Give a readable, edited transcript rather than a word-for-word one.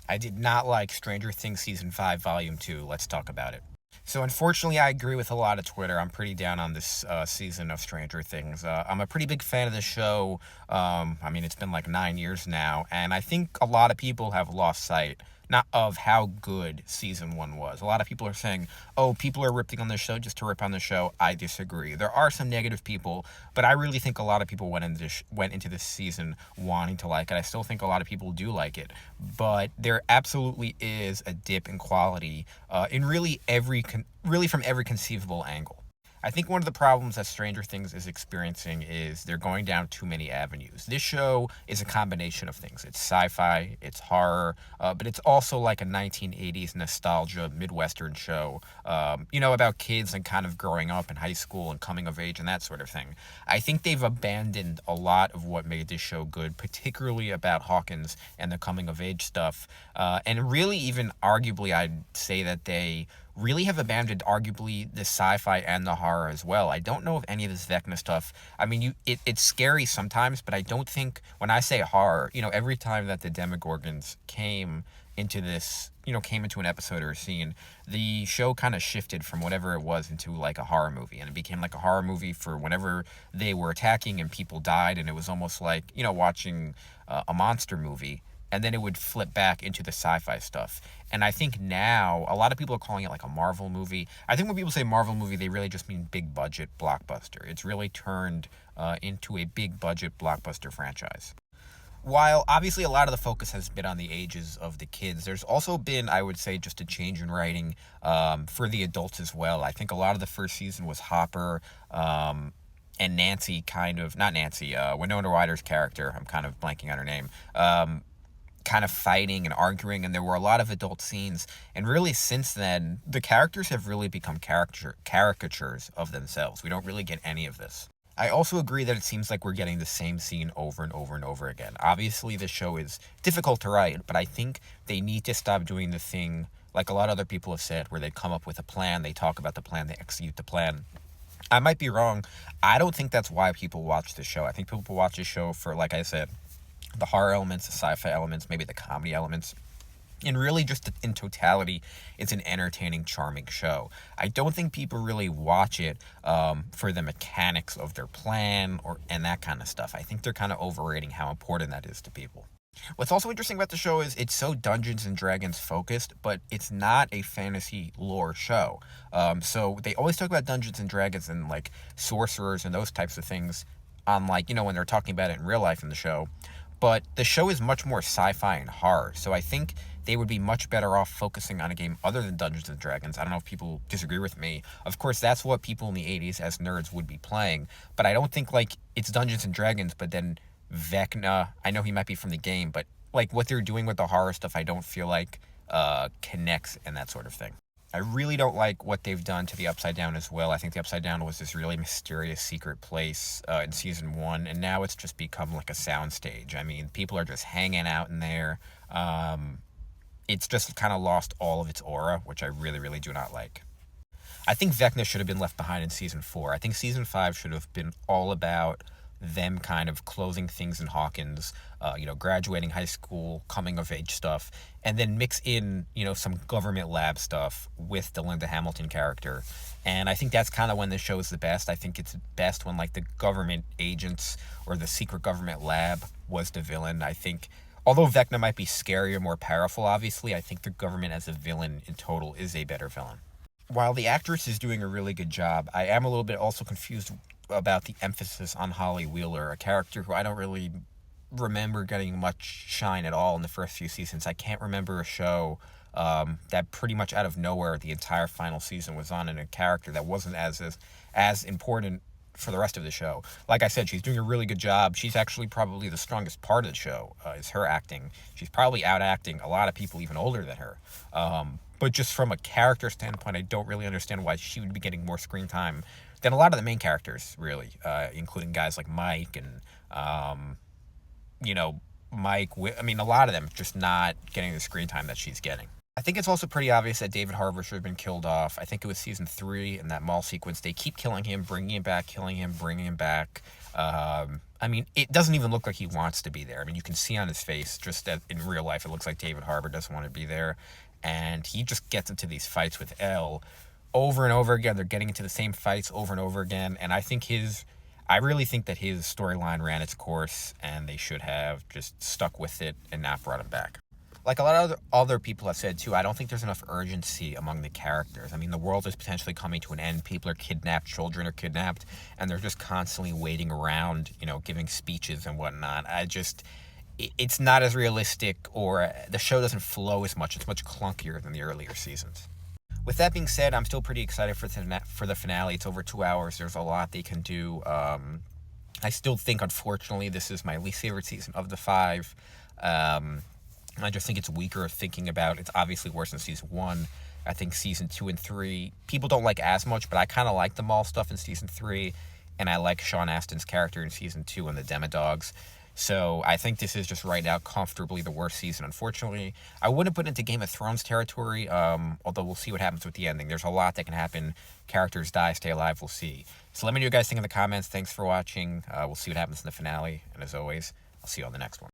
I did not like Stranger Things Season 5, Volume 2. Let's talk about it. So, unfortunately, I agree with a lot of Twitter. I'm pretty down on this season of Stranger Things. I'm a pretty big fan of the show. I mean, it's been like 9 years now, and I think a lot of people have lost sight not of how good season 1 was. A lot of people are saying, oh, people are ripping on the show just to rip on the show. I disagree. There are some negative people, but I really think a lot of people went into this season wanting to like it. I still think a lot of people do like it, but there absolutely is a dip in quality in really really from every conceivable angle. I think one of the problems that Stranger Things is experiencing is they're going down too many avenues. This show is a combination of things. It's sci-fi, it's horror, but it's also like a 1980s nostalgia Midwestern show, about kids and kind of growing up in high school and coming of age and that sort of thing. I think they've abandoned a lot of what made this show good, particularly about Hawkins and the coming of age stuff. And really, even arguably, I'd say that they really have abandoned arguably the sci-fi and the horror as well. I don't know if any of this Vecna stuff. I mean, it's scary sometimes, but I don't think when I say horror, every time that the Demogorgons came into an episode or a scene, the show kind of shifted from whatever it was into like a horror movie, and it became like a horror movie for whenever they were attacking and people died, and it was almost like watching a monster movie, and then it would flip back into the sci-fi stuff. And I think now a lot of people are calling it like a Marvel movie. I think when people say Marvel movie, they really just mean big budget blockbuster. It's really turned into a big budget blockbuster franchise. While obviously a lot of the focus has been on the ages of the kids, there's also been, I would say, just a change in writing for the adults as well. I think a lot of the first season was Hopper and Nancy, not Nancy, Winona Ryder's character. I'm kind of blanking on her name. Kind of fighting and arguing, and there were a lot of adult scenes. And really, since then, the characters have really become caricatures of themselves. We don't really get any of this. I also agree that it seems like we're getting the same scene over and over and over again. Obviously, the show is difficult to write, but I think they need to stop doing the thing like a lot of other people have said, where they come up with a plan, they talk about the plan, they execute the plan. I might be wrong. I don't think that's why people watch the show. I think people watch the show for, like I said, the horror elements, the sci-fi elements, maybe the comedy elements. And really, just in totality, it's an entertaining, charming show. I don't think people really watch it for the mechanics of their plan and that kind of stuff. I think they're kind of overrating how important that is to people. What's also interesting about the show is it's so Dungeons and Dragons focused, but it's not a fantasy lore show. So they always talk about Dungeons and Dragons and like sorcerers and those types of things on when they're talking about it in real life in the show. But the show is much more sci-fi and horror, so I think they would be much better off focusing on a game other than Dungeons and Dragons. I don't know if people disagree with me. Of course, that's what people in the 80s as nerds would be playing, but I don't think it's Dungeons and Dragons, but then Vecna, I know he might be from the game, but what they're doing with the horror stuff, I don't feel like connects and that sort of thing. I really don't like what they've done to the Upside Down as well. I think the Upside Down was this really mysterious secret place in season 1, and now it's just become like a soundstage. I mean, people are just hanging out in there. It's just kind of lost all of its aura, which I really, really do not like. I think Vecna should have been left behind in season 4. I think season 5 should have been all about them kind of closing things in Hawkins, graduating high school, coming of age stuff, and then mix in, some government lab stuff with the Linda Hamilton character. And I think that's kind of when the show is the best. I think it's best when the government agents or the secret government lab was the villain. I think, although Vecna might be scarier, more powerful, obviously, I think the government as a villain in total is a better villain. While the actress is doing a really good job, I am a little bit also confused about the emphasis on Holly Wheeler, a character who I don't really remember getting much shine at all in the first few seasons. I can't remember a show that pretty much out of nowhere the entire final season was on, and a character that wasn't as important for the rest of the show. Like I said, she's doing a really good job. She's actually probably the strongest part of the show, is her acting. She's probably out acting a lot of people even older than her. But just from a character standpoint, I don't really understand why she would be getting more screen time than a lot of the main characters, really, including guys like Mike and, Mike. I mean, a lot of them just not getting the screen time that she's getting. I think it's also pretty obvious that David Harbour should have been killed off. I think it was season 3 in that mall sequence. They keep killing him, bringing him back, killing him, bringing him back. I mean, it doesn't even look like he wants to be there. I mean, you can see on his face, just as in real life, it looks like David Harbour doesn't want to be there. And he just gets into these fights with Elle over and over again. They're getting into the same fights over and over again. And I really think that his storyline ran its course, and they should have just stuck with it and not brought him back. Like a lot of other people have said too, I don't think there's enough urgency among the characters. I mean, the world is potentially coming to an end. People are kidnapped, children are kidnapped, and they're just constantly waiting around, giving speeches and whatnot. It's not as realistic, or the show doesn't flow as much. It's much clunkier than the earlier seasons. With that being said, I'm still pretty excited for the finale. It's over 2 hours. There's a lot they can do. I still think, unfortunately, this is my least favorite season of the 5. I just think it's weaker thinking about. It's obviously worse than season 1. I think season 2 and 3 people don't like as much, but I kind of like the mall stuff in season 3, and I like Sean Astin's character in season 2 and the Demodogs. So I think this is just right now comfortably the worst season, unfortunately. I wouldn't put it into Game of Thrones territory, although we'll see what happens with the ending. There's a lot that can happen. Characters die, stay alive, we'll see. So let me know what you guys think in the comments. Thanks for watching. We'll see what happens in the finale. And as always, I'll see you on the next one.